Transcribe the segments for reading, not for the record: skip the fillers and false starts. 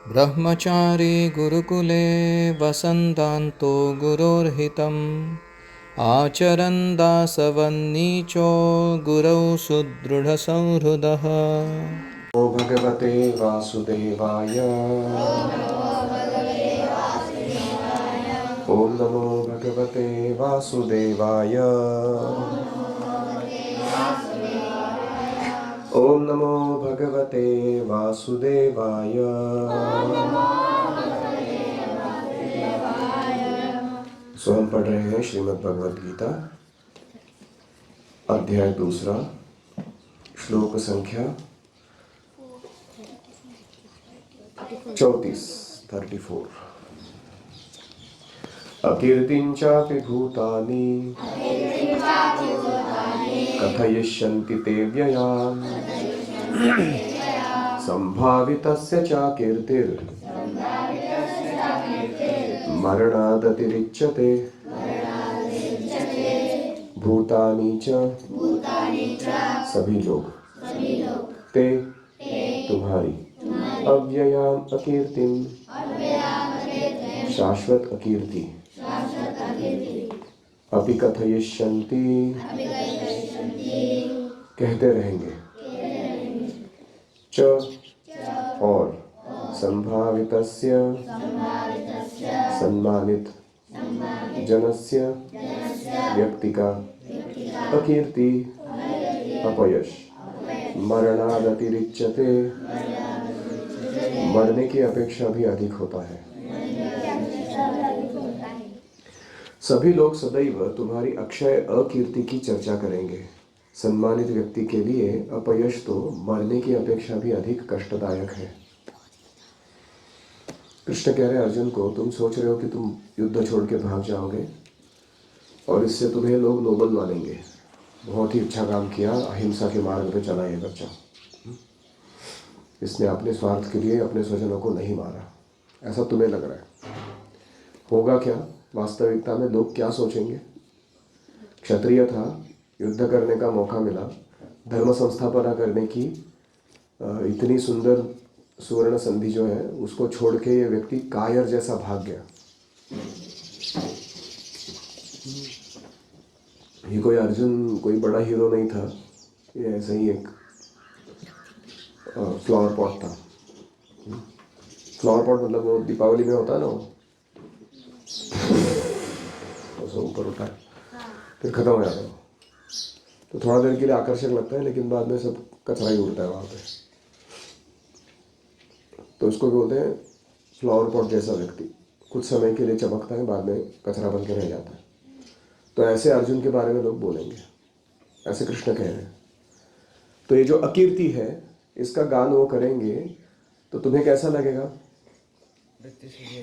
ब्रह्मचारी गुरुकुले वसन्तान्तो गुरोर्हितम् आचरन् दासवन्नीचो गुरौ सुदृढसंहृदः। ओ भगवते वासुदेवाय ओम नमो भगवते वासुदेवाय ओम नमो भगवते वासुदेवाय। सो हम पढ़ रहे हैं श्रीमद् भगवद गीता अध्याय 2 श्लोक संख्या 34। अकीर्तिं चापि भूतानि कथयिष्यन्ति ते व्ययाम् सम्भावितस्य च कीर्तिर् मरणादतिरिच्यते। भूतानि च सभी लोग ते तुम्हारी अव्ययाम अकीर्तिम शाश्वत अकीर्ति अपि कथयिष्यन्ति कहते रहेंगे च और संभावितस्य सन्मानित जनस्य व्यक्ति का अकीर्ति अपयश मरणादतिरिच्यते मरने की अपेक्षा भी अधिक होता है। सभी लोग सदैव तुम्हारी अक्षय अकीर्ति की चर्चा करेंगे। सम्मानित व्यक्ति के लिए अपयश तो मरने की अपेक्षा भी अधिक कष्टदायक है। कृष्ण कह रहे अर्जुन को, तुम सोच रहे हो कि तुम युद्ध छोड़ के भाग जाओगे और इससे तुम्हें लोग नोबल मानेंगे, बहुत ही अच्छा काम किया, अहिंसा के मार्ग पे चला ये बच्चा, इसने अपने स्वार्थ के लिए अपने स्वजनों को नहीं मारा, ऐसा तुम्हें लग रहा है। होगा क्या वास्तविकता में? लोग क्या सोचेंगे? क्षत्रिय था, युद्ध करने का मौका मिला, धर्म संस्थापना करने की इतनी सुंदर सुवर्ण संधि जो है उसको छोड़ के ये व्यक्ति कायर जैसा भाग गया। ये कोई अर्जुन कोई बड़ा हीरो नहीं था, ये ऐसे ही एक फ्लावर पॉट था। फ्लावर पॉट मतलब वो दीपावली में होता है ना, वो ऊपर उठा है फिर खत्म हो जाता है, तो थोड़ा देर के लिए आकर्षक लगता है लेकिन बाद में सब कचरा ही उड़ता है वहाँ पे। तो उसको बोलते हैं फ्लावर पॉट जैसा व्यक्ति, कुछ समय के लिए चमकता है, बाद में कचरा बन के रह जाता है। तो ऐसे अर्जुन के बारे में लोग बोलेंगे, ऐसे कृष्ण कह रहे हैं। तो ये जो अकीर्ति है इसका गान वो करेंगे तो तुम्हें कैसा लगेगा?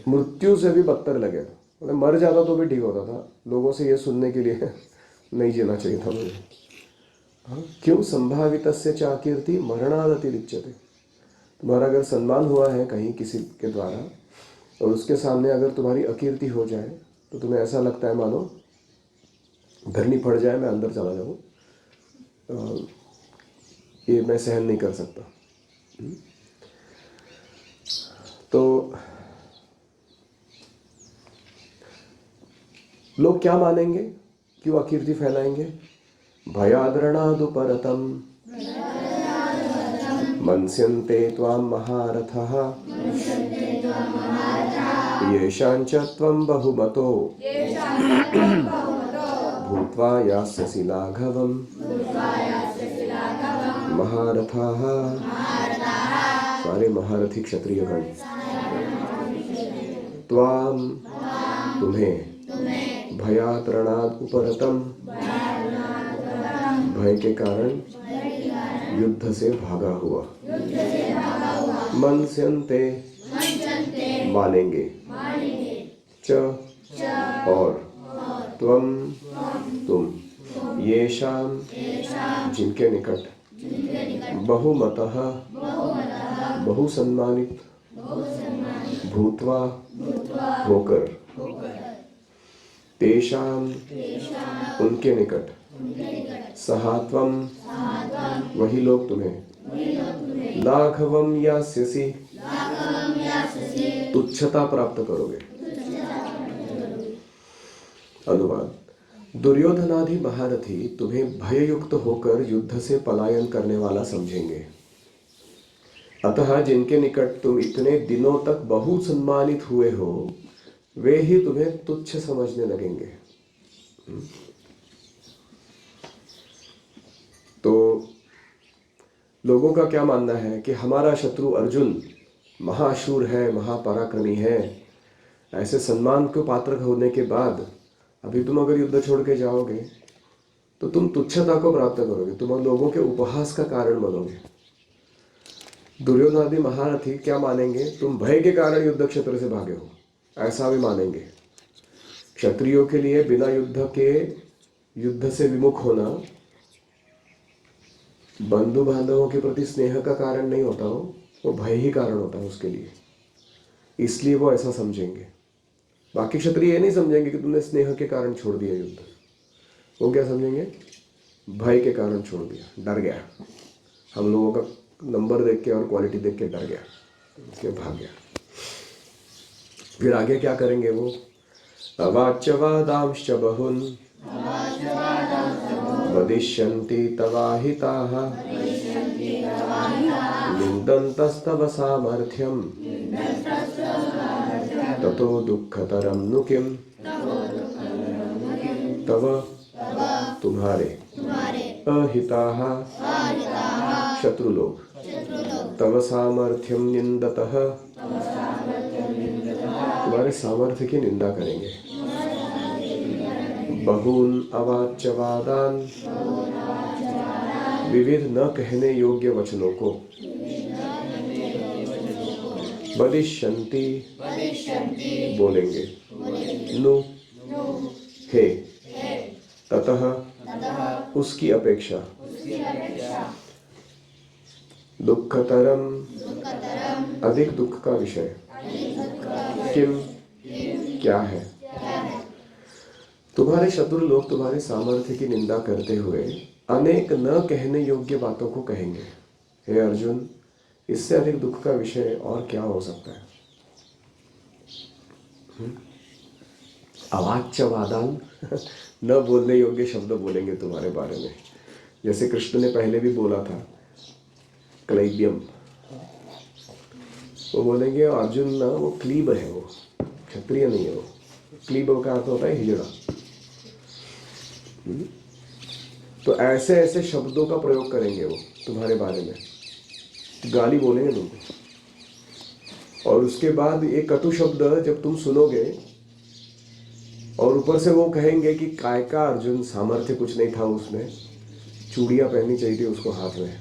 मृत्यु से भी बदतर लगेगा। मतलब मर जाता तो भी ठीक होता था, लोगों से ये सुनने के लिए नहीं जीना चाहिए था मुझे। हाँ, क्यों? संभावितस्य च कीर्ति मरणादतिरिच्यते। तुम्हारा अगर सम्मान हुआ है कहीं किसी के द्वारा और उसके सामने अगर तुम्हारी अकीर्ति हो जाए तो तुम्हें ऐसा लगता है मानो धरनी पड़ जाए, मैं अंदर चला जाऊँ, ये मैं सहन नहीं कर सकता। तो लोग क्या मानेंगे? क्यों अकीर्ति फैलाएंगे? भयाद्रणादुपरतम मन्स्यन्ते त्वां महारथः येषाञ्च त्वं बहुमतो भूत्वा यास्यसि लाघवम्। महारथाः सारे महारथी क्षत्रियगण, त्वां तुम्हें, भयात् रणात् उपरतम भय के कारण युद्ध से भागा हुआ, मन्स्यन्ते मानेंगे, च और त्वं तुम, येषां जिनके निकट, बहुमतः बहुसम्मानित, भूत्वा होकर, तेषां उनके निकट, सहात्वम वही लोग तुम्हें, लाघवम यास्यसि तुच्छता प्राप्त करोगे। अनुवाद। दुर्योधनादि महारथी तुम्हें भययुक्त होकर युद्ध से पलायन करने वाला समझेंगे, अतः जिनके निकट तुम इतने दिनों तक बहुत सम्मानित हुए हो वे ही तुम्हें तुच्छ समझने लगेंगे। तो लोगों का क्या मानना है कि हमारा शत्रु अर्जुन महाशूर है, महापराक्रमी है, ऐसे सम्मान को पात्र होने के बाद अभी तुम अगर युद्ध छोड़ के जाओगे तो तुम तुच्छता को प्राप्त करोगे, तुम लोगों के उपहास का कारण बनोगे। दुर्योधनादि महारथी क्या मानेंगे, तुम भय के कारण युद्ध क्षेत्र से भागे हो, ऐसा भी मानेंगे। क्षत्रियों के लिए बिना युद्ध से विमुख होना बंधु बांधवों के प्रति स्नेह का कारण नहीं होता हो, वो भय ही कारण होता है उसके लिए, इसलिए वो ऐसा समझेंगे। बाकी क्षत्रिय ये नहीं समझेंगे कि तुमने स्नेह के कारण छोड़ दिया युद्ध, वो क्या समझेंगे, भय के कारण छोड़ दिया, डर गया, हम लोगों का नंबर देख के और क्वालिटी देख के डर गया, इसलिए भाग गया। फिर आगे क्या करेंगे वो, अवाच्यवादांश्च बहुन् वदिष्यन्ति तवाहिताः निन्दन्तस्तव सामर्थ्यं ततो दुःखतरं नु किम्। तव तुम्हारे अहिताः शत्रु लोग, तव सामर्थ्यम निंदतः तुम्हारे सामर्थ्य की निंदा करेंगे। बहून अवाच्यवादान विविध न कहने योग्य वचनों को, वदिष्यन्ति बोलेंगे, नु हे, ततः उसकी अपेक्षा, दुःखतरम अधिक दुख का विषय, किम क्या है। तुम्हारे शत्रु लोग तुम्हारे सामर्थ्य की निंदा करते हुए अनेक न कहने योग्य बातों को कहेंगे। हे अर्जुन, इससे अधिक दुख का विषय और क्या हो सकता है। अवाच्यवादान न बोलने योग्य शब्द बोलेंगे तुम्हारे बारे में, जैसे कृष्ण ने पहले भी बोला था क्लैब्यम, वो बोलेंगे अर्जुन ना वो क्लीब है, वो क्षत्रिय नहीं है। वो क्लीब का अर्थ होता है हिजड़ा। तो ऐसे ऐसे शब्दों का प्रयोग करेंगे वो तुम्हारे बारे में, गाली बोलेंगे तुमको। और उसके बाद एक कटु शब्द जब तुम सुनोगे और ऊपर से वो कहेंगे कि काय का अर्जुन, सामर्थ्य कुछ नहीं था उसमें, चूड़ियां पहननी चाहिए थी उसको हाथ में,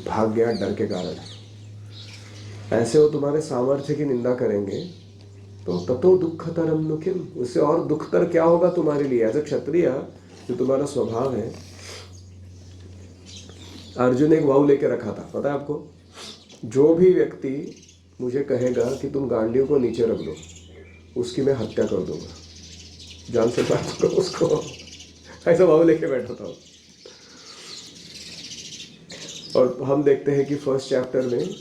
भाग गया डर के कारण। ऐसे वो तुम्हारे सामर्थ्य की निंदा करेंगे तो ततो दुःखतरम नु किम, उससे और दुखतर क्या होगा तुम्हारे लिए। एज अ क्षत्रिय जो तुम्हारा स्वभाव है, अर्जुन एक वाव लेके रखा था, पता है आपको, जो भी व्यक्ति मुझे कहेगा कि तुम गांडियों को नीचे रख दो, उसकी मैं हत्या कर दूंगा, जान से मार दूंगा उसको, ऐसा वाव लेके बैठा था। और हम देखते हैं कि फर्स्ट चैप्टर में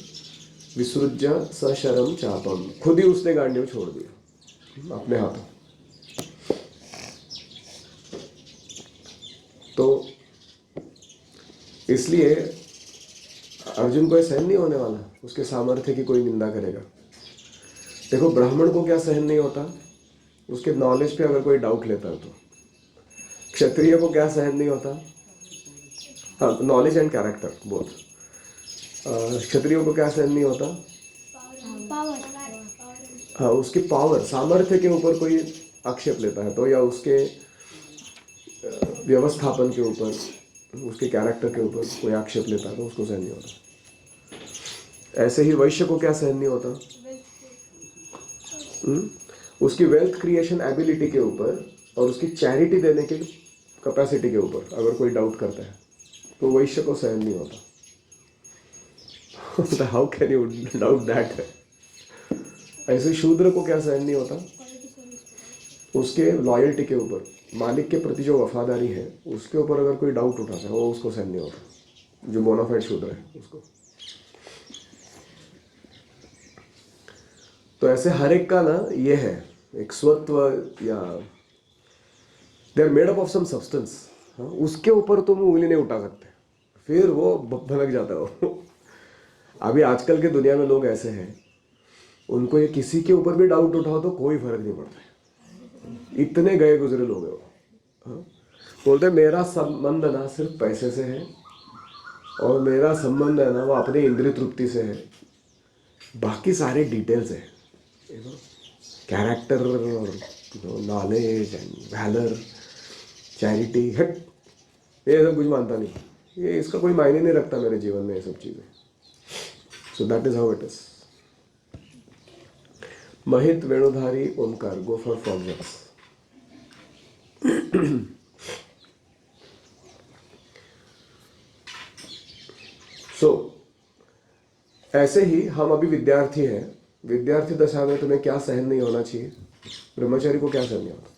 विसृज्य सशरम चापम, खुद ही उसने गांडियों छोड़ दिया अपने हाथों। तो इसलिए अर्जुन को सहन नहीं होने वाला उसके सामर्थ्य की कोई निंदा करेगा। देखो ब्राह्मण को क्या सहन नहीं होता, उसके नॉलेज पे अगर कोई डाउट लेता है तो। क्षत्रिय को क्या सहन नहीं होता, हाँ नॉलेज एंड कैरेक्टर बोथ। क्षत्रियों को क्या सहन नहीं होता, हाँ उसकी पावर, सामर्थ्य के ऊपर कोई आक्षेप लेता है तो, या उसके व्यवस्थापन के ऊपर, उसके कैरेक्टर के ऊपर कोई आक्षेप लेता है तो उसको सहन नहीं होता। ऐसे ही वैश्य को क्या सहन नहीं होता, उसकी वेल्थ क्रिएशन एबिलिटी के ऊपर और उसकी चैरिटी देने के कैपेसिटी के ऊपर अगर कोई डाउट करता है तो वैश्य को सहन नहीं होता। How can you doubt that. ऐसे शूद्र को क्या सहन नहीं होता, उसके लॉयल्टी के ऊपर, मालिक के प्रति जो वफादारी है उसके ऊपर अगर कोई डाउट उठाता है वो उसको सहन नहीं होता, जो बोनाफाइड शूद्र है उसको। तो ऐसे हर एक का ना ये है एक स्वत्व, या they are made up of some substance, उसके ऊपर तुम उंगली नहीं उठा सकते, फिर वो भनक जाता हो। अभी आजकल के दुनिया में लोग ऐसे हैं, उनको ये किसी के ऊपर भी डाउट उठाओ तो कोई फर्क नहीं पड़ता है। इतने गए गुजरे लोग हैं वो। हाँ? बोलते हैं, मेरा संबंध ना सिर्फ पैसे से है, और मेरा संबंध है ना वो अपने इंद्रिय तृप्ति से है, बाकी सारे डिटेल्स है, कैरेक्टर और नॉलेज एंड वैलर, चैरिटी, हट, ये सब कुछ मानता नहीं, ये इसका कोई मायने नहीं रखता मेरे जीवन में ये सब चीज़ें। So that is how it is. Mahit Venudhari Omkar, go for फॉर्मवर्स। सो ऐसे ही हम अभी विद्यार्थी हैं, विद्यार्थी दशा में तुम्हें क्या सहन नहीं होना चाहिए? ब्रह्मचारी को क्या सहन नहीं होता?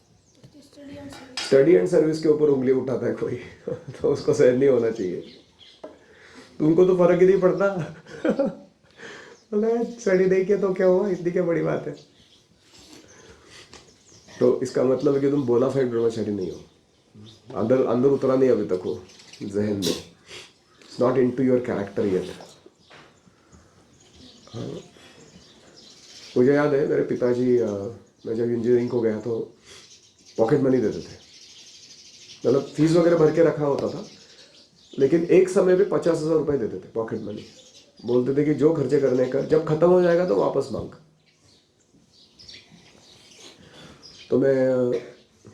स्टडी एंड सर्विस के ऊपर उंगली उठाता है कोई तो उसको सहन नहीं होना चाहिए। तुमको तो फर्क ही नहीं पड़ता बोला स्टडी नहीं किया तो क्या हुआ, इतनी क्या बड़ी बात है। तो इसका मतलब है कि तुम बोनाफाइड ब्रह्मचारी नहीं हो, अंदर अंदर उतरा नहीं अभी तक हो जहन में, it's not into your character yet. मुझे याद है मेरे पिताजी, मैं जब इंजीनियरिंग को गया तो पॉकेट मनी देते थे, मतलब फीस वगैरह भर के रखा होता था, लेकिन एक समय पे 50,000 रुपये देते थे पॉकेट मनी। बोलते थे कि जो खर्चे करने का, जब खत्म हो जाएगा तो वापस मांग। तो मैं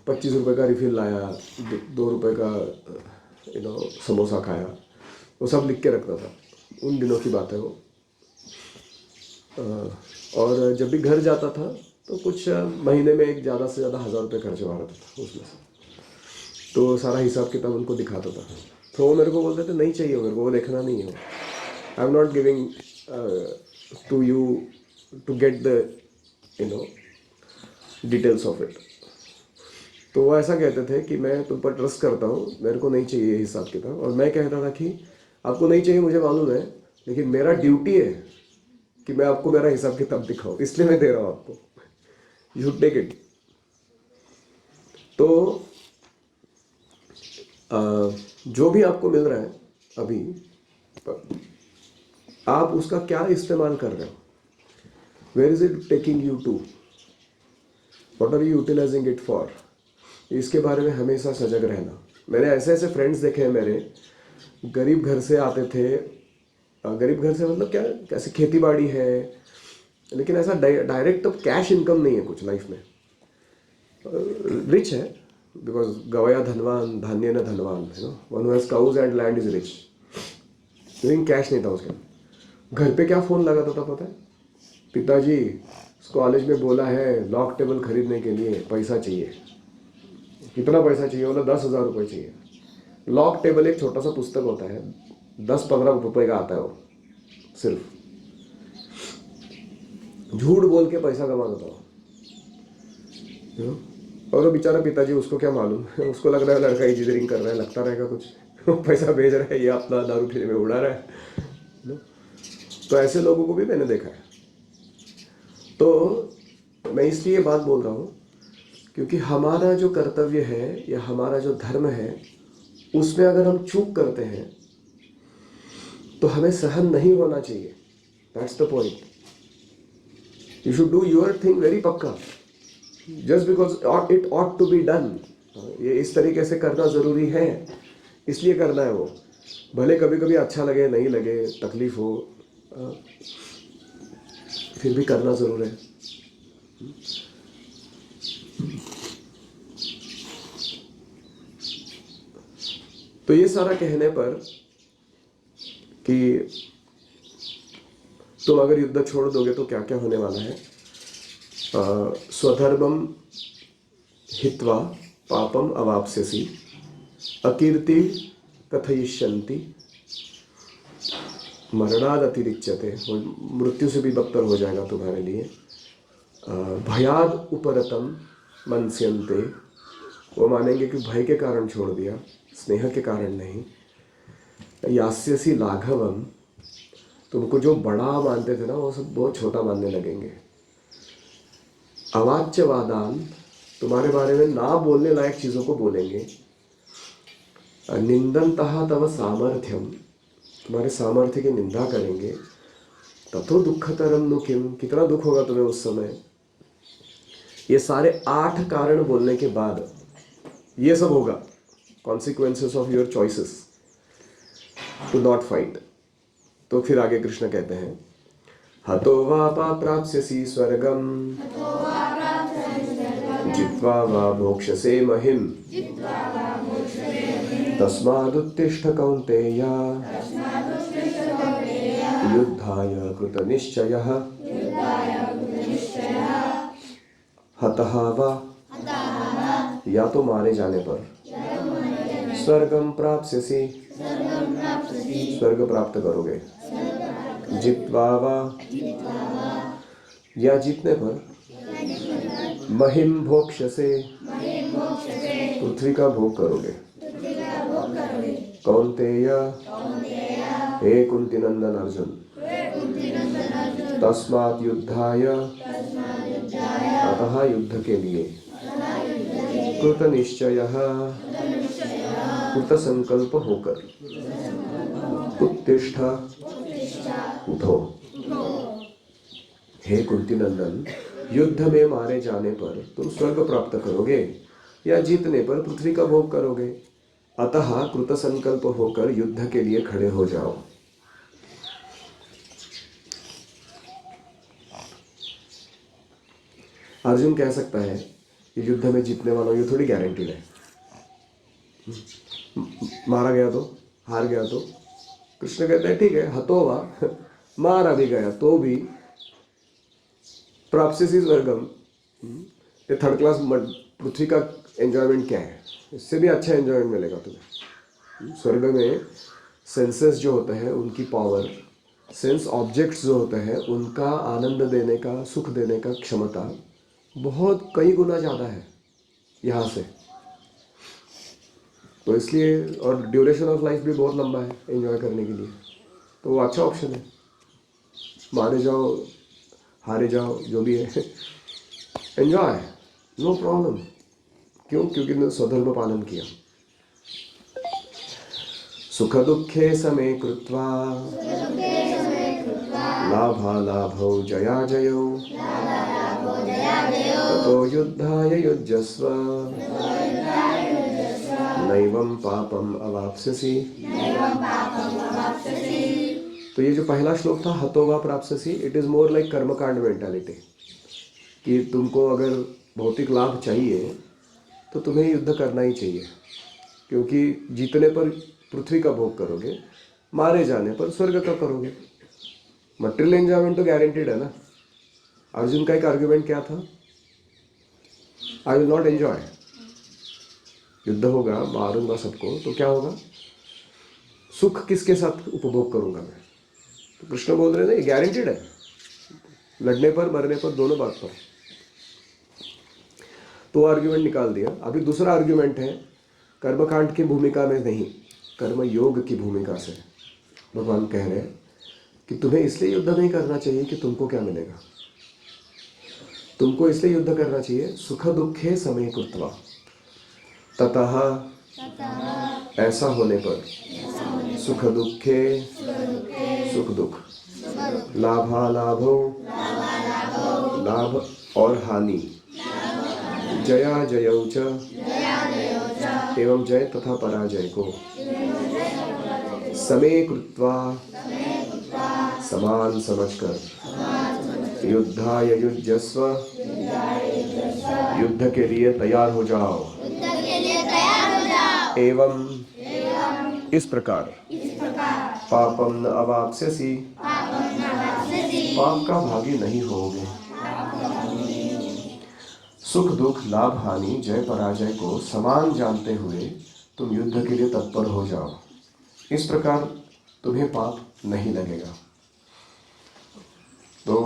25 रुपये का रिफिल लाया, 2 रुपये का समोसा खाया, वो सब लिख के रखता था, उन दिनों की बात है वो। और जब भी घर जाता था तो कुछ महीने में एक ज़्यादा से ज़्यादा 1,000 रुपये खर्च मारता था उसमें से, तो सारा हिसाब किताब उनको दिखाता था। तो वो मेरे को बोलते थे नहीं चाहिए मेरे को, वो देखना नहीं है, I am not giving to you to get the details of it. तो वो ऐसा कहते थे कि मैं तुम पर ट्रस्ट करता हूँ, मेरे को नहीं चाहिए हिसाब किताब। और मैं कहता था कि आपको नहीं चाहिए मुझे मालूम है, लेकिन मेरा ड्यूटी है कि मैं आपको मेरा हिसाब किताब दिखाऊँ, इसलिए मैं दे रहा हूँ आपको, यू टेक इट। तो जो भी आपको मिल रहा है अभी, आप उसका क्या इस्तेमाल कर रहे हो, where is it taking you to, what are you utilising it for, इसके बारे में हमेशा सजग रहना। मैंने ऐसे ऐसे फ्रेंड्स देखे हैं मेरे, गरीब घर से आते थे, गरीब घर से मतलब क्या, कैसे खेती बाड़ी है, लेकिन ऐसा डायरेक्ट तो कैश इनकम नहीं है कुछ लाइफ में। रिच है बिकॉज गवया धनवान धान्य न धनवान, one who has cause and land is rich, लेकिन कैश नहीं था उसके। घर पे क्या फ़ोन लगाता था पता है? पिताजी कॉलेज में बोला है लॉक टेबल खरीदने के लिए पैसा चाहिए। कितना पैसा चाहिए? बोला 10,000 रुपये चाहिए। लॉक टेबल एक छोटा सा पुस्तक होता है, 10-15 रुपये का आता है वो, सिर्फ झूठ बोल के पैसा कमा देता हो। और वो बेचारा पिताजी, उसको क्या मालूम उसको लग रहा है लड़का इंजीनियरिंग कर रहा है, लगता रहेगा कुछ पैसा भेज रहा है, ये अपना दारू पीने में उड़ा रहा है। तो ऐसे लोगों को भी मैंने देखा है। तो मैं इसलिए ये बात बोल रहा हूँ क्योंकि हमारा जो कर्तव्य है या हमारा जो धर्म है, उसमें अगर हम चूक करते हैं तो हमें सहन नहीं होना चाहिए। That's the point. You should do your thing very पक्का, just because it ought to be done. ये इस तरीके से करना ज़रूरी है, इसलिए करना है वो, भले कभी कभी अच्छा लगे नहीं लगे, तकलीफ हो, फिर भी करना ज़रूर है। तो ये सारा कहने पर कि तुम अगर युद्ध छोड़ दोगे तो क्या क्या होने वाला है। स्वधर्मम हित्वा पापम अवाप्स्यसि, अकीर्ति कथयिष्यन्ति, मरणाद अतिरिच्यते, मृत्यु से भी बदतर हो जाएगा तुम्हारे लिए। भयाद उपरतम मनस्यन्ते, वो मानेंगे कि भय के कारण छोड़ दिया, स्नेह के कारण नहीं। यास्यसि लाघवम, तुमको जो बड़ा मानते थे ना वो सब बहुत छोटा मानने लगेंगे। अवाच्यवादान, तुम्हारे बारे में ना बोलने लायक चीज़ों को बोलेंगे। निंदन्तः तव सामर्थ्यम, तुम्हारे सामर्थ्य की निंदा करेंगे। ततो दुःखतरम नु किम, कितना दुख होगा तुम्हें उस समय। ये सारे 8 कारण बोलने के बाद ये सब होगा, consequences of your choices to not fight. तो फिर आगे कृष्ण कहते हैं, हतो वा प्राप्स्यसि स्वर्गम जित्वा वा मोक्षसे महिम तस्मादुत्तिष्ठ कौन्तेय युद्धाय कृतनिश्चयः हतः वा, या तो मारे जाने पर, स्वर्गम प्राप्स्यसि, स्वर्ग प्राप्त करोगे, जित्वा वा, या जीतने पर, महिम भोक्ष्यसे, पृथ्वी का भोग करोगे। कौन्तेय, हे कुंती नंदन अर्जुन, तस्मात् युद्धाय, अतः युद्ध के लिए, कृत निश्चयः, कृत संकल्प होकर, उत्तिष्ठ, उठो। हे कुंती नंदन, युद्ध में मारे जाने पर तुम स्वर्ग प्राप्त करोगे या जीतने पर पृथ्वी का भोग करोगे। अतः कृत संकल्प होकर युद्ध के लिए खड़े हो जाओ। अर्जुन कह सकता है कि युद्ध में जीतने वालों ये थोड़ी गारंटीड है, मारा गया तो, हार गया तो। कृष्ण कहते हैं ठीक है, हतो वा, मारा भी गया तो भी, प्राप्स्यसि स्वर्गम, ये थर्ड क्लास पृथ्वी का एंजॉयमेंट क्या है, इससे भी अच्छा एंजॉयमेंट मिलेगा तुम्हें। स्वर्ग में सेंसेस जो होते हैं उनकी पावर, सेंस ऑब्जेक्ट्स जो होते हैं उनका आनंद देने का, सुख देने का क्षमता बहुत कई गुना ज़्यादा है यहाँ से। तो इसलिए, और ड्यूरेशन ऑफ लाइफ भी बहुत लंबा है एंजॉय करने के लिए, तो वो अच्छा ऑप्शन है। मारे जाओ, हारे जाओ, जो भी है, एंजॉय, नो प्रॉब्लम। क्यों? क्योंकि ने स्वधर्म पालन किया। सुख दुखे समे कृत्वा लाभालाभौ जया जयौ ततो युद्धाय युज्यस्व नैवं पापम अवाप्स्यसि। तो ये जो पहला श्लोक था, हतो वा प्राप्स्यसि, इट इज मोर लाइक कर्मकांड मेंटालिटी, कि तुमको अगर भौतिक लाभ चाहिए तो तुम्हें युद्ध करना ही चाहिए, क्योंकि जीतने पर पृथ्वी का भोग करोगे, मारे जाने पर स्वर्ग का करोगे। मटेरियल एंजॉयमेंट तो गारंटीड है ना। अर्जुन का एक आर्ग्यूमेंट क्या था? I will not enjoy. युद्ध होगा, मारूंगा सबको, तो क्या होगा? सुख किसके साथ उपभोग करूंगा मैं? तो कृष्ण बोल रहे हैं गारंटीड है, लड़ने पर मरने पर दोनों बात पर। तो आर्ग्यूमेंट निकाल दिया। अभी दूसरा आर्ग्यूमेंट है, कर्मकांड की भूमिका में नहीं, कर्म योग की भूमिका से भगवान कह रहे हैं कि तुम्हें इसलिए युद्ध नहीं करना चाहिए कि तुमको क्या मिलेगा। तुमको इसलिए युद्ध करना चाहिए, सुख दुखे समय कृत्वा, ततः, ऐसा होने पर, सुख दुखे, सुख दुख, लाभालाभो, लाभ और हानि, जया जयौ च, एवं जय तथा पराजय को, समय कृत्वा, समान समझकर, युद्धाय युज्यस्व, युद्ध के लिए तैयार हो जाओ। एवं, इस प्रकार, पापम न अवाप्स्यसि, पाप का भागी नहीं होगे। सुख दुख, लाभ हानि, जय पराजय को समान जानते हुए तुम युद्ध के लिए तत्पर हो जाओ। इस प्रकार तुम्हें पाप नहीं लगेगा। तो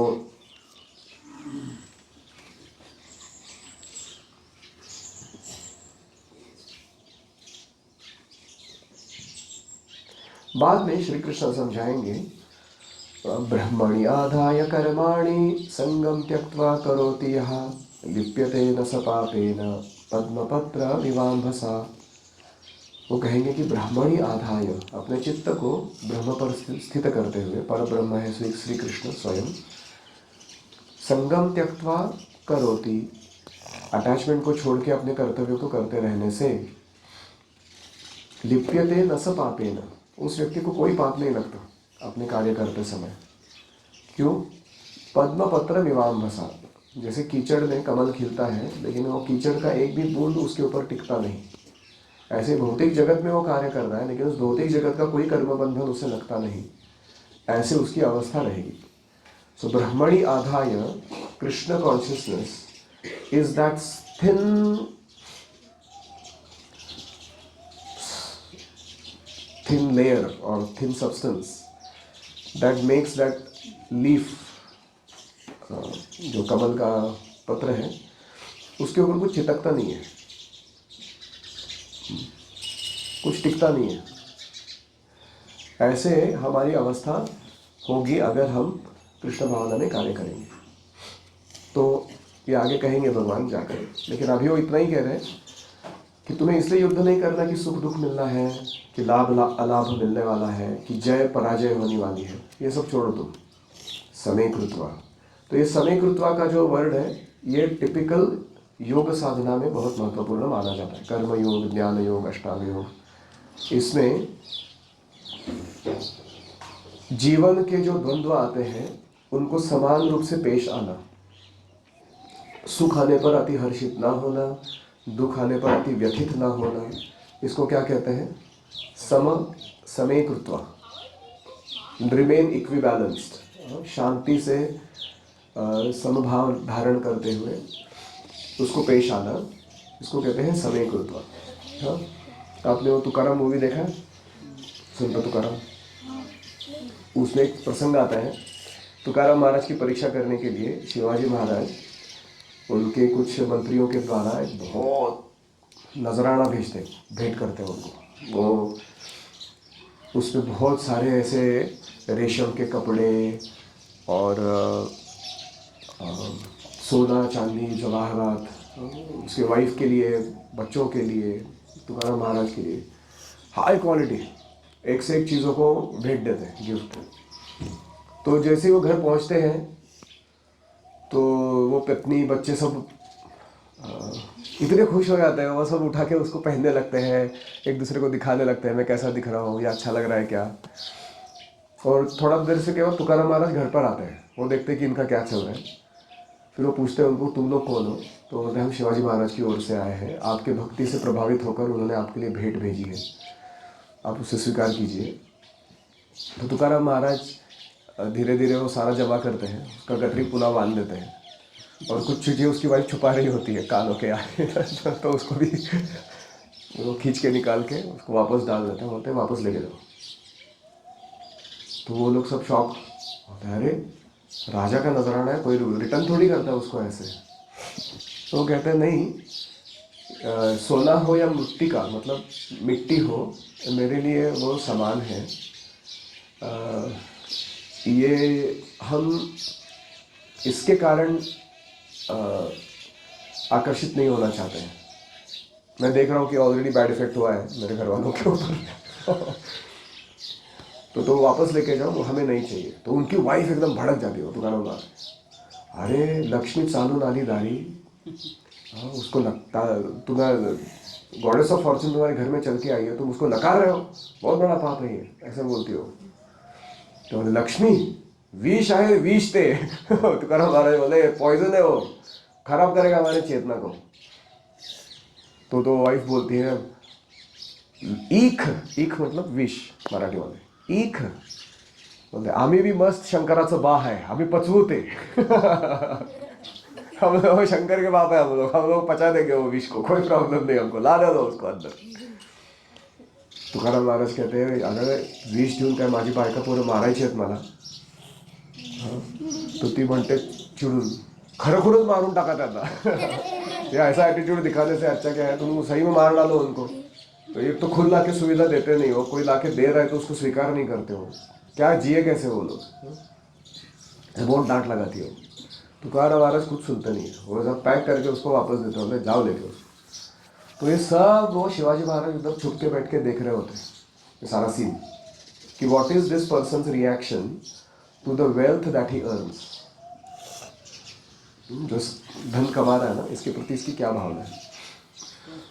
बाद में श्री कृष्ण समझाएंगे, ब्रह्मणि आधाय कर्माणि संगम त्यक्त्वा करोति यः लिप्यते न स पापेन पद्मपत्र विवाम्भसा। वो कहेंगे कि ब्राह्मणी आधाय, अपने चित्त को ब्रह्म पर स्थित करते हुए, पर ब्रह्म है श्री कृष्ण स्वयं, संगम त्यक्त्वा करोति, अटैचमेंट को छोड़ के अपने कर्तव्य को करते रहने से, लिप्यते न स पापेन, उस व्यक्ति को कोई पाप नहीं लगता अपने कार्य करते समय। क्यों? पद्मपत्र विवाम्भसा, जैसे कीचड़ में कमल खिलता है लेकिन वो कीचड़ का एक भी बूंद उसके ऊपर टिकता नहीं, ऐसे भौतिक जगत में वो कार्य कर रहा है लेकिन उस भौतिक जगत का कोई कर्म बंधन उसे लगता नहीं, ऐसे उसकी अवस्था रहेगी। सो ब्रह्मणि आधाय Krishna consciousness is that thin layer or thin substance that makes that leaf, जो कमल का पत्र है उसके ऊपर कुछ चिपकता नहीं है, कुछ टिकता नहीं है। ऐसे हमारी अवस्था होगी अगर हम कृष्ण भावना में कार्य करेंगे। तो ये आगे कहेंगे भगवान जाकर, लेकिन अभी वो इतना ही कह रहे हैं कि तुम्हें इसलिए युद्ध नहीं करना कि सुख दुख मिलना है, कि लाभ अलाभ मिलने वाला है, कि जय पराजय होने वाली है, ये सब छोड़ो तुम। समय कृत्वा, तो ये समय कृत्वा का जो वर्ड है ये टिपिकल योग साधना में बहुत महत्वपूर्ण माना जाता है। कर्म योग, ज्ञान योग, अष्टांग योग, इसमें जीवन के जो द्वंद्व आते हैं उनको समान रूप से पेश आना, सुख आने पर अति हर्षित ना होना, दुख आने पर अति व्यथित ना होना, इसको क्या कहते हैं? समय कृत्वा, रिमेन इक्विबैलेंस्ड, शांति से समभाव धारण करते हुए उसको पेश आना, इसको कहते हैं समय कृत्वा। हाँ, आपने वो तुकाराम मूवी देखा है? सुन तुकाराम, उसमें एक प्रसंग आता है, तुकाराम महाराज की परीक्षा करने के लिए शिवाजी महाराज उनके कुछ मंत्रियों के द्वारा एक बहुत नजराना भेजते, भेंट करते हैं उनको। वो उसमें बहुत सारे ऐसे रेशम के कपड़े और सोना चांदी जवाहरात, उसके वाइफ के लिए, बच्चों के लिए, तुकाराम महाराज के लिए हाई क्वालिटी एक से एक चीज़ों को भेंट देते हैं, गिफ्ट। तो जैसे ही वो घर पहुंचते हैं तो वो पत्नी बच्चे सब इतने खुश हो जाते हैं, वो सब उठा के उसको पहनने लगते हैं, एक दूसरे को दिखाने लगते हैं, मैं कैसा दिख रहा हूँ, या अच्छा लग रहा है क्या। और थोड़ा देर से क्या हुआ, तुकाराम महाराज घर पर आते हैं, वो देखते हैं कि इनका क्या चल रहा है। फिर वो पूछते हैं उनको, तुम लोग कौन हो? तो बोलते हैं हम शिवाजी महाराज की ओर से आए हैं, आपके भक्ति से प्रभावित होकर उन्होंने आपके लिए भेंट भेजी है, आप उसे स्वीकार कीजिए। तो तुकाराम महाराज धीरे धीरे वो सारा जमा करते हैं, उसका गठरी पुनः बांध देते हैं, और कुछ चीज़ें उसकी वाइफ छुपा रही होती है कानों के आगे तो उसको भी वो खींच के निकाल के उसको वापस डाल देते हैं, बोलते हैं वापस लेके जाओ। तो वो लोग सब शॉक होते हैं, अरे राजा का नजराना है, कोई रिटर्न थोड़ी करता है उसको ऐसे। तो वो कहते हैं नहीं, सोना हो या मिट्टी का, मतलब मिट्टी हो, मेरे लिए वो समान है। ये हम इसके कारण आकर्षित नहीं होना चाहते हैं। मैं देख रहा हूँ कि ऑलरेडी बैड इफेक्ट हुआ है मेरे घर वालों के ऊपर तो वापस लेके जाओ, वो हमें नहीं चाहिए। तो उनकी वाइफ एकदम भड़क जाती है, तुकाराम महाराज, अरे लक्ष्मी चालू नाली दारी, उसको लगता तुम्हें गॉडेस ऑफ फॉर्चून तुम्हारे घर में चल के आई है, तुम उसको नकार रहे हो, बहुत बड़ा पाप है ये, ऐसे बोलती हो। तो लक्ष्मी विष है, विष थे तुकाराम महाराज बोले पॉइजन है, वो खराब करेगा हमारे चेतना को। तो वाइफ बोलती है ईख, ईख मतलब विष मराठी मध्ये, ईख बोलते आम्ही भी मस्त शंकराचं बा है, आम्ही पचवू ते हम लोग शंकर के बाप है, हम लोग पचा देंगे वो विष को, कोई प्रॉब्लम नहीं, हमको ला दो उसको अंदर। तुकाराम महाराज कहते हैं अगर विष देऊन काय माझी बायका पोरं मारायची आहेत मला, तो ती म्हणते चिडून खरोखरच मारून टाका त्यांना ये ऐसा एटीट्यूड दिखाने से अच्छा क्या है, तुम सही में मार डालो उनको। तो एक तो खुद लाके सुविधा देते नहीं हो, कोई लाके दे रहा है तो उसको स्वीकार नहीं करते हो, क्या जिए कैसे वो लोग, बहुत डांट लगाती हो। तुकार महाराज कुछ सुनते नहीं है, वो सब पैक करके उसको वापस देते होते, जाओ लेके उसको। तो ये सब वो शिवाजी महाराज एकदम छुप के बैठ के देख रहे होते हैं ये सारा सीन, कि what is this person's reaction to the wealth that he earns. जो धन कमा रहा है ना, इसके प्रति इसकी क्या भावना है।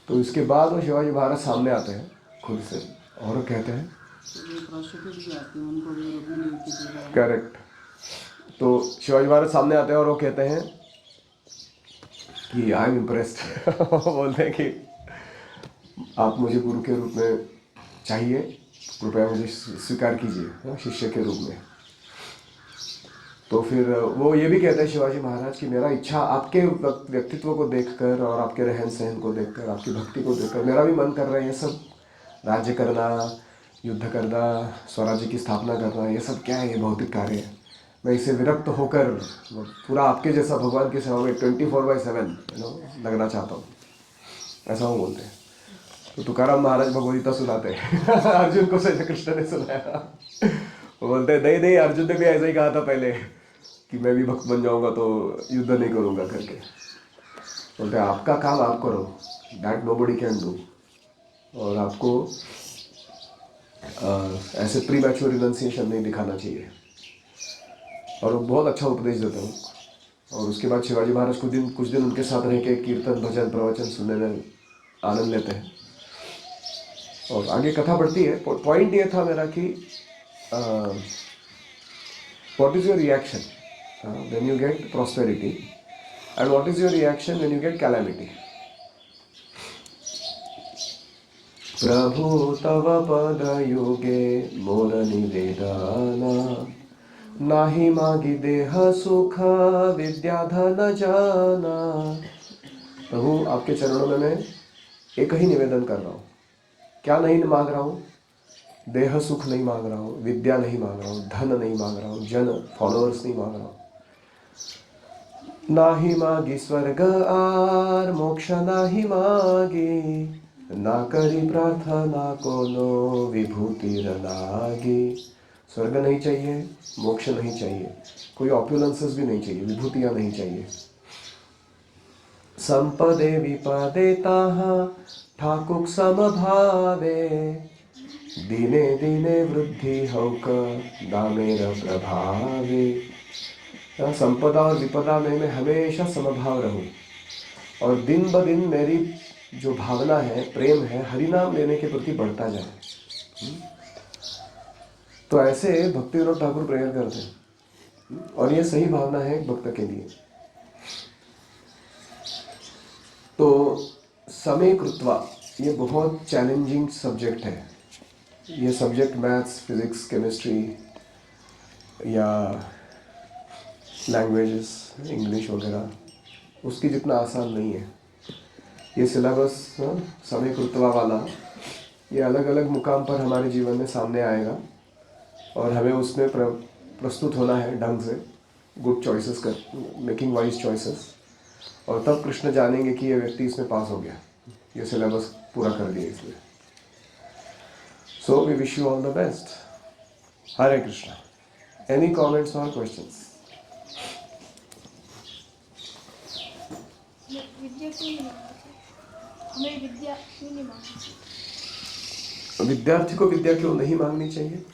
तो इसके बाद वो शिवाजी महाराज सामने आते हैं खुद से और वो कहते हैं, करेक्ट। तो शिवाजी महाराज सामने आते हैं और वो कहते हैं कि आई एम इम्प्रेस्ड। बोलते हैं कि आप मुझे गुरु के रूप में चाहिए, कृपया मुझे स्वीकार कीजिए शिष्य के रूप में। तो फिर वो ये भी कहते हैं शिवाजी महाराज कि मेरा इच्छा आपके व्यक्तित्व को देखकर और आपके रहन सहन को देखकर, आपकी भक्ति को देखकर मेरा भी मन कर रहा है ये सब राज्य करना, युद्ध करना, स्वराज्य की स्थापना करना, ये सब क्या है, ये भौतिक कार्य है। मैं इसे विरक्त होकर पूरा आपके जैसा भगवान की सेवा में 24/7 लगना चाहता हूँ, ऐसा वो बोलते हैं। तो तुकाराम महाराज भगवदगीता सुनाते हैं। अर्जुन को श्री कृष्ण ने सुनाया। वो बोलते हैं नहीं, अर्जुन ने भी ऐसा ही कहा था पहले कि मैं भी भक्त बन जाऊंगा तो युद्ध नहीं करूंगा करके। बोलते हैं आपका काम आप करो, दैट नोबडी कैन डू। और आपको ऐसे प्री मैच्योर रिनंसिएशन नहीं दिखाना चाहिए। और वो बहुत अच्छा उपदेश देते हैं। और उसके बाद शिवाजी महाराज कुछ दिन उनके साथ रह के कीर्तन भजन प्रवचन सुनने में आनंद लेते हैं। और आगे कथा बढ़ती है। पॉइंट ये था मेरा कि what is your reaction when you get prosperity and what is your reaction when you get calamity. प्रभु तव पद योगे मोर निवेदना, नाही मागी देह सुख विद्या धन जाना। प्रभु आपके चरणों में मैं एक ही निवेदन कर रहा हूँ। क्या नहीं मांग रहा हूँ? देह सुख नहीं मांग रहा हूँ, विद्या नहीं मांग रहा हूँ, धन नहीं मांग रहा हूँ, जन फॉलोअर्स नहीं मांग रहा हूँ। नाही मागी स्वर्ग आर मोक्ष नाही मागी, ना करी प्रार्थना कोनो विभूति लागी। स्वर्ग नहीं चाहिए, मोक्ष नहीं चाहिए, कोई ऑप्युलेंसेस भी नहीं चाहिए, विभूतियां नहीं चाहिए। संपदे विपदे ताहा ठाकुर समभावे, दिने दिने वृद्धि होक दामेर प्रभावे। संपदा और विपदा में मैं हमेशा समभाव रहूं और दिन ब दिन मेरी जो भावना है, प्रेम है, हरिनाम लेने के प्रति बढ़ता जाए। तो ऐसे भक्ति विनोद ठाकुर प्रेयर करते हैं और ये सही भावना है एक भक्त के लिए। तो समय कृत्वा ये बहुत चैलेंजिंग सब्जेक्ट है। ये सब्जेक्ट मैथ्स, फिजिक्स, केमिस्ट्री या लैंग्वेजेस, इंग्लिश वगैरह उसकी जितना आसान नहीं है। ये सिलेबस समय कृत्वा वाला ये अलग अलग मुकाम पर हमारे जीवन में सामने आएगा और हमें उसमें प्रस्तुत होना है ढंग से, गुड चॉइसेस कर, मेकिंग वाइज चॉइसेस। और तब कृष्ण जानेंगे कि ये व्यक्ति इसमें पास हो गया, ये सिलेबस पूरा कर दिया इसने। So we wish you all the best. Hare Krishna. Any comments और क्वेश्चंस? विद्या क्यों नहीं मांगते? हमें विद्या क्यों नहीं मांगनी? विद्यार्थी को विद्या क्यों नहीं मांगनी चाहिए?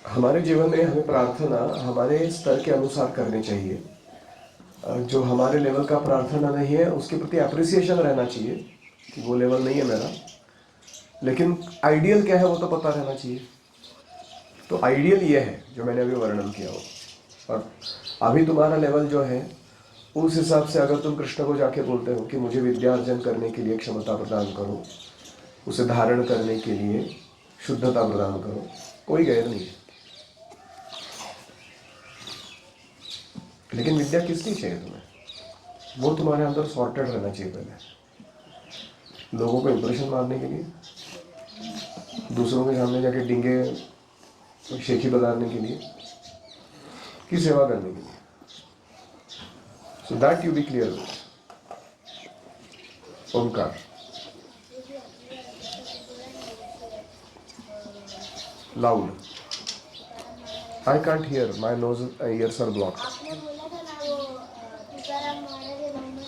हमारे जीवन में हमें प्रार्थना हमारे स्तर के अनुसार करनी चाहिए। जो हमारे लेवल का प्रार्थना नहीं है उसके प्रति अप्रिसिएशन रहना चाहिए कि वो लेवल नहीं है मेरा, लेकिन आइडियल क्या है वो तो पता रहना चाहिए। तो आइडियल ये है जो मैंने अभी वर्णन किया हो, और अभी तुम्हारा लेवल जो है उस हिसाब से अगर तुम कृष्ण को जाके बोलते हो कि मुझे विद्या अर्जन करने के लिए क्षमता प्रदान करो, उसे धारण करने के लिए शुद्धता प्रदान करो, कोई गैर नहीं है। लेकिन विद्या किस लिए चाहिए तुम्हें? वो तुम्हारे अंदर सॉर्टेड रहना चाहिए पहले। लोगों को इंप्रेशन मारने के लिए, दूसरों के सामने जाके डिंगे शेखी बजाने के लिए, की सेवा करने के लिए। So that you be clear with. Omkar. Loud. I can't hear, my nose ears are blocked. आपने बोला था ना वो तुकाराम महाराज है उन्होंने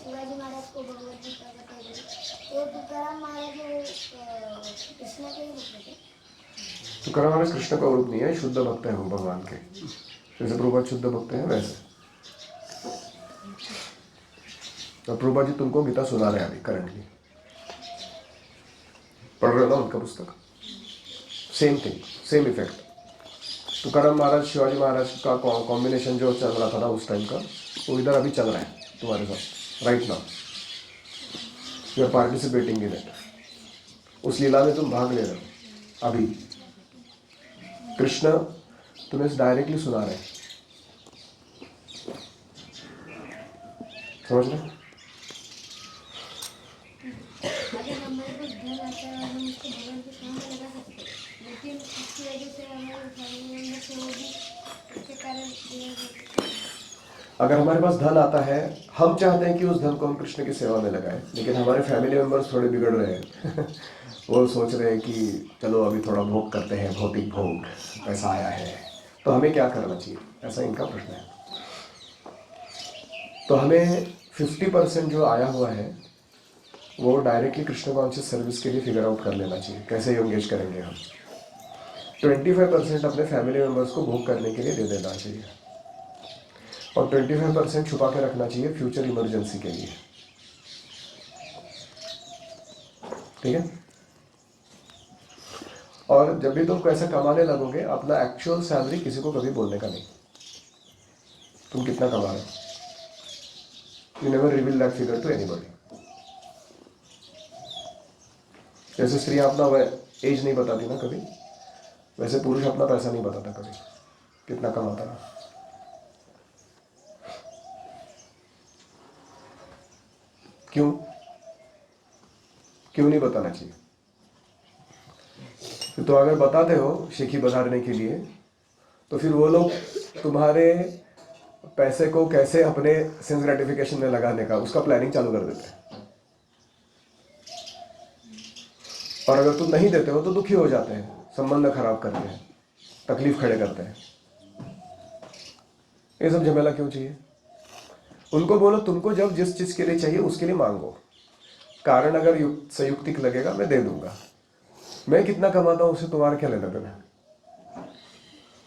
शिवाजी महाराज को भगवत गीता बताई. तो तुकाराम महाराज वो कृष्ण के ही भक्त थे. तुकाराम महाराज कृष्ण का रूप नहीं है, शुद्ध भक्त है वो भगवान के. जैसे प्रभुपाद शुद्ध भक्त हैं वैसे. और प्रभुपाद जी तुमको गीता सुना रहे हैं अभी करंटली. पढ़ रहे हो ना उनका पुस्तक. Same thing, same effect. Tukaram Maharaj Shivaji Maharaj का कॉम्बिनेशन जो चल रहा था ना उस टाइम का, वो इधर अभी चल रहा है तुम्हारे साथ right now. You are participating in it. उस लीला में तुम भाग ले रहे हो अभी. कृष्ण तुम्हें डायरेक्टली सुना रहे हैं. समझ रहे? अगर हमारे पास धन आता है और हम उसको भगवान के काम में लगा सकते हैं, लेकिन इसकी वजह से हमारे फैमिली मेंबर से वो भी उसके कारण अगर हमारे पास धन आता है, हम चाहते हैं कि उस धन को हम कृष्ण की सेवा में लगाएं, लेकिन हमारे फैमिली मेंबर्स थोड़े बिगड़ रहे हैं. वो सोच रहे हैं कि चलो अभी थोड़ा भोग करते हैं, भौतिक भोग, पैसा आया है तो हमें क्या करना चाहिए, ऐसा इनका प्रश्न है. तो हमें 50% जो आया हुआ है वो डायरेक्टली कृष्ण कॉन्शियस सर्विस के लिए फिगर आउट कर लेना चाहिए, कैसे एंगेज करेंगे हम. 25% अपने फैमिली मेंबर्स को भोग करने के लिए दे देना चाहिए और 25% छुपा के रखना चाहिए फ्यूचर इमरजेंसी के लिए. ठीक है. और जब भी तुम पैसा कमाने लगोगे, अपना एक्चुअल सैलरी किसी को कभी बोलने का नहीं. तुम कितना कमा रहे हो, you never reveal that figure to anybody. जैसे स्त्री अपना एज नहीं बताती ना कभी, वैसे पुरुष अपना पैसा नहीं बताता कभी कितना कमाता है. क्यों नहीं बताना चाहिए? तो अगर बताते हो शेखी बजारने के लिए, तो फिर वो लोग तुम्हारे पैसे को कैसे अपने सेंस ग्रेटिफिकेशन में लगाने का उसका प्लानिंग चालू कर देते हैं. और अगर तुम नहीं देते हो तो दुखी हो जाते हैं, संबंध खराब करते हैं, तकलीफ खड़े करते हैं. ये सब झमेला क्यों चाहिए? उनको बोलो तुमको जब जिस चीज के लिए चाहिए उसके लिए मांगो. कारण अगर संयुक्तिक लगेगा मैं दे दूंगा. मैं कितना कमाता हूं उससे तुम्हारा क्या लेना देना.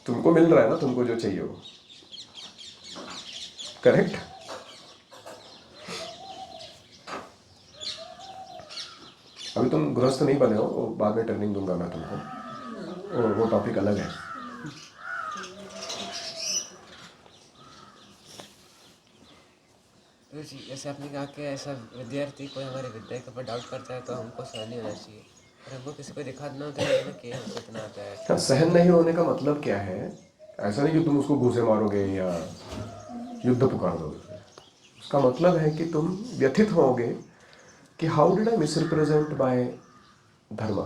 तुमको मिल रहा है ना तुमको जो चाहिए वो. करेक्ट. अभी तुम गृहस्थ नहीं बने हो, बाद में ट्रेनिंग दूंगा मैं तुमको, और वो टॉपिक अलग है. जैसे आपने कहा कि ऐसा विद्यार्थी कोई हमारे विद्या के ऊपर डाउट करता है तो हमको सहन नहीं होना चाहिए, और हमको किसी को दिखाना होता है कि हमको इतना आता है. हाँ, सहन नहीं होने का मतलब क्या है? ऐसा नहीं कि तुम उसको घूसे मारोगे या युद्ध पुकार दोगे. उसका मतलब है कि तुम व्यथित होगे कि how did I miss represent my धर्म.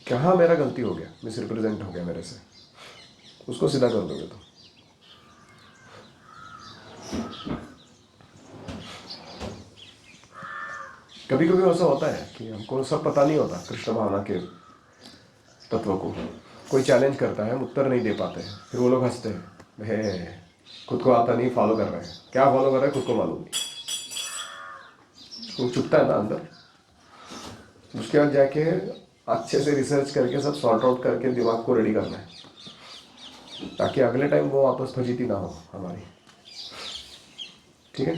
कहाँ मेरा गलती हो गया, मिस रिप्रेजेंट हो गया मेरे से. उसको सीधा कर दोगे तुम. कभी कभी ऐसा होता है कि हमको सब पता नहीं होता कृष्ण भावना के तत्व को. कोई चैलेंज करता है, हम उत्तर नहीं दे पाते हैं, फिर वो लोग हंसते हैं, हे खुद को आता नहीं, फॉलो कर रहे हैं. क्या फॉलो कर रहे हैं खुद को मालूम नहीं. वो चुपता है ना अंदर. उसके बाद जाके अच्छे से रिसर्च करके सब सॉर्ट आउट करके दिमाग को रेडी करना है, ताकि अगले टाइम वो वापस फजीती ना हो हमारी. ठीक है.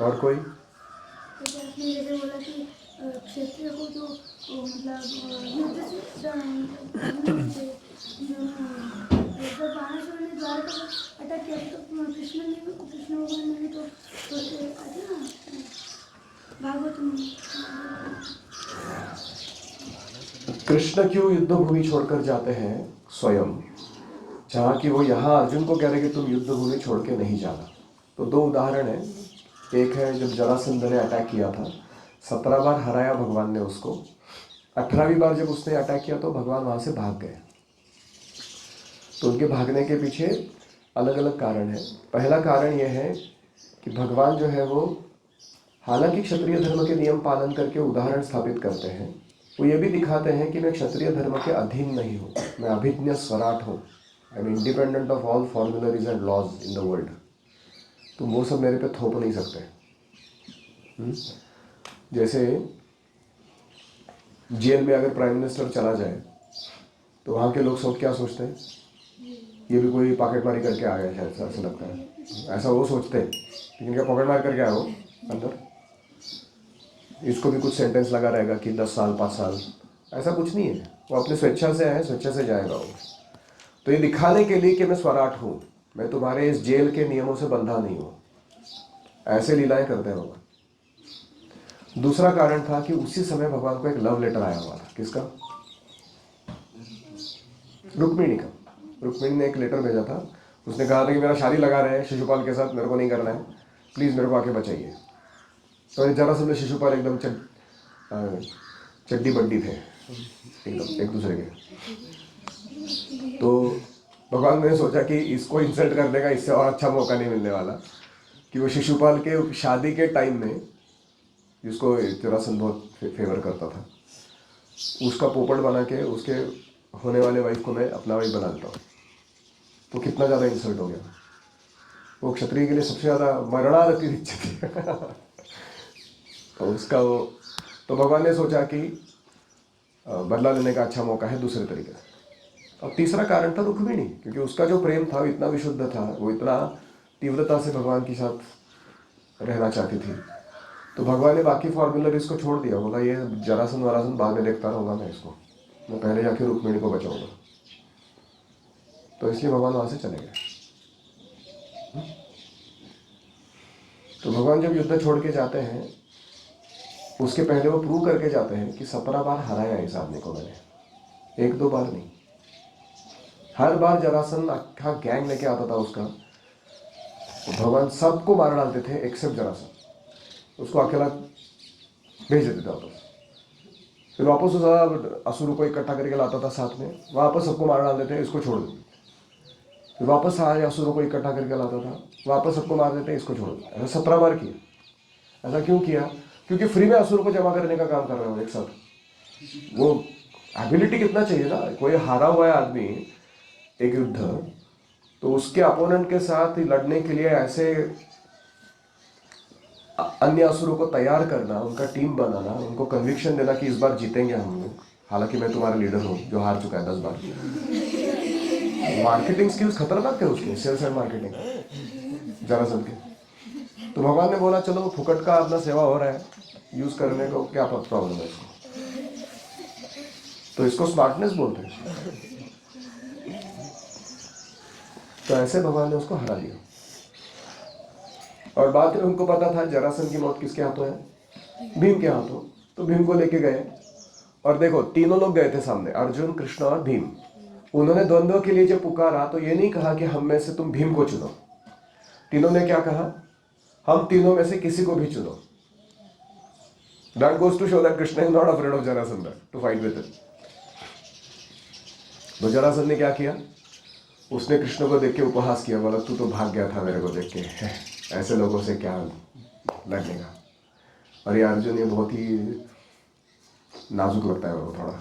और कोई? जैसे आपने जैसे बोला कि क्षत्रिय को तो मतलब युद्ध से जब बाणासुर ने द्वारका पर अटैक किया तो कृष्ण भगवान ने भी तो आते ना भागवत में. कृष्ण क्यों युद्ध भूमि छोड़कर जाते हैं स्वयं, जहाँ कि वो यहाँ अर्जुन को कह रहे कि तुम युद्ध भूमि छोड़ के नहीं जाना. तो दो उदाहरण है. एक है जब जरासंध ने अटैक किया था, 17 बार हराया भगवान ने उसको. 18वीं बार जब उसने अटैक किया तो भगवान वहाँ से भाग गए. तो उनके भागने के पीछे अलग अलग कारण है. पहला कारण यह है कि भगवान जो है वो हालांकि क्षत्रिय धर्म के नियम पालन करके उदाहरण स्थापित करते हैं, वो ये भी दिखाते हैं कि मैं क्षत्रिय धर्म के अधीन नहीं हूँ, मैं अभिज्ञ स्वराट हूँ, I am independent of all formularies and laws in the world. तुम वो सब मेरे पे थोप नहीं सकते। जैसे जेल में अगर प्राइम मिनिस्टर चला जाए तो वहाँ के लोग सब क्या सोचते हैं, ये भी कोई पॉकेटमारी करके आ गया शायद, ऐसा लगता है, ऐसा वो सोचते हैं। लेकिन क्या पॉकेटमारी करके आया वो अंदर, इसको भी कुछ सेंटेंस लगा रहेगा कि 10 साल 5 साल, ऐसा कुछ नहीं है। वो अपने स्वेच्छा से आए, स्वेच्छा से जाएगा वो। तो ये दिखाने के लिए कि मैं स्वराट हूँ, मैं तुम्हारे इस जेल के नियमों से बंधा नहीं हूँ, ऐसे लीलाएं करते हैं भगवान। दूसरा कारण था कि उसी समय भगवान को एक लव लेटर आया हुआ था। किसका? रुक्मिणी का। रुक्मिणी ने एक लेटर भेजा था, उसने कहा था कि मेरा शादी लगा रहे हैं शिशुपाल के साथ, मेरे को नहीं करना है, प्लीज़ मेरे को आके बचाइए। तो जरासंध में शिशुपाल एकदम चड्डी बड्डी थे एकदम एक दूसरे के। तो भगवान ने सोचा कि इसको इंसल्ट करने का इससे और अच्छा मौका नहीं मिलने वाला, कि वो शिशुपाल के शादी के टाइम में, जिसको जरासंध बहुत फेवर करता था, उसका पोपट बना के उसके होने वाले वाइफ को मैं अपना वाइफ बना देता हूँ। तो कितना ज़्यादा इंसल्ट हो गया। वो क्षत्रिय के लिए सबसे ज़्यादा मरणारती इच्छा थी। तो उसका वो, तो भगवान ने सोचा कि बदला लेने का अच्छा मौका है दूसरे तरीके से। और तीसरा कारण था रुक्मिणी, क्योंकि उसका जो प्रेम था वो इतना विशुद्ध था, वो इतना तीव्रता से भगवान के साथ रहना चाहती थी। तो भगवान ने बाकी फॉर्मुलरीज को छोड़ दिया, बोला ये जरासंध वरासंध बाद में देखता रहूँगा मैं इसको, मैं पहले जाके रुक्मिणी को बचाऊंगा। तो इसलिए भगवान वहाँ से चले गए। तो भगवान जब युद्ध छोड़ के जाते हैं, उसके पहले वो प्रूव करके जाते हैं कि 17 बार हराया इस आदमी को मैंने, 1-2 बार नहीं। हर बार जरासंध अच्छा गैंग लेके आता था उसका, तो भगवान सबको मार डालते थे एक्सेप्ट जरासंध, उसको अकेला भेज देते थे वापस। फिर वापस उस असुर को इकट्ठा करके लाता था साथ में, वापस सबको मार डालते थे, इसको छोड़ देते। फिर वापस सारे असुरों को इकट्ठा करके लाता था, वापस सबको मार देते, इसको छोड़ देते। ऐसा 17 बार किया। ऐसा क्यों किया? क्योंकि फ्री में असुरों को जमा करने का काम कर रहे हो एक साथ। वो एबिलिटी कितना चाहिए ना, कोई हारा हुआ है आदमी एक युद्ध, तो उसके अपोनेंट के साथ लड़ने के लिए ऐसे अन्य असुरों को तैयार करना, उनका टीम बनाना, उनको कन्विक्शन देना कि इस बार जीतेंगे हम लोग, हालांकि मैं तुम्हारा लीडर हूँ जो हार चुका है 10 बार। मार्केटिंग स्किल्स खतरनाक थे उसके, सेल्स एंड मार्केटिंग जरासंध के। तो भगवान ने बोला चलो फुकट का अपना सेवा हो रहा है, यूज करने को क्या प्रॉब्लम है इसको। तो इसको स्मार्टनेस बोलते हैं। तो ऐसे भगवान ने उसको हरा दिया। और बाद में उनको पता था जरासंध की मौत किसके हाथों है, भीम के हाथों। तो भीम को लेके गए, और देखो तीनों लोग गए थे सामने, अर्जुन, कृष्ण और भीम। उन्होंने द्वंद्व के लिए जब पुकारा तो ये नहीं कहा कि हम में से तुम भीम को चुनो, तीनों ने क्या कहा, हम तीनों में से किसी को भी चुनो। That goes to show that Krishna is not afraid of Jarasandha to fight with him. तो जरासंध ने क्या किया, उसने कृष्ण को देख के उपहास किया, बोला तू तो भाग गया था मेरे को देख के, ऐसे लोगों से क्या लड़ने का। और ये अर्जुन ये बहुत ही नाजुक लगता है, वो थोड़ा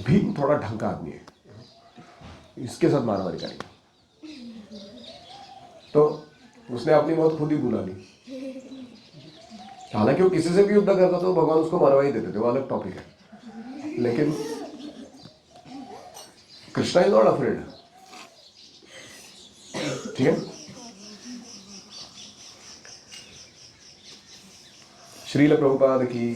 भीम थोड़ा ढंग का आदमी है, इसके साथ मारामारी करेगा। तो उसने अपनी मौत खुद ही बुला ली। हालांकि वो किसी से भी युद्ध करता तो भगवान उसको मरवा ही देते थे, वो अलग टॉपिक है। लेकिन कृष्णा इज नॉट अफ्रेड। ठीक है। श्रील प्रभुपाद की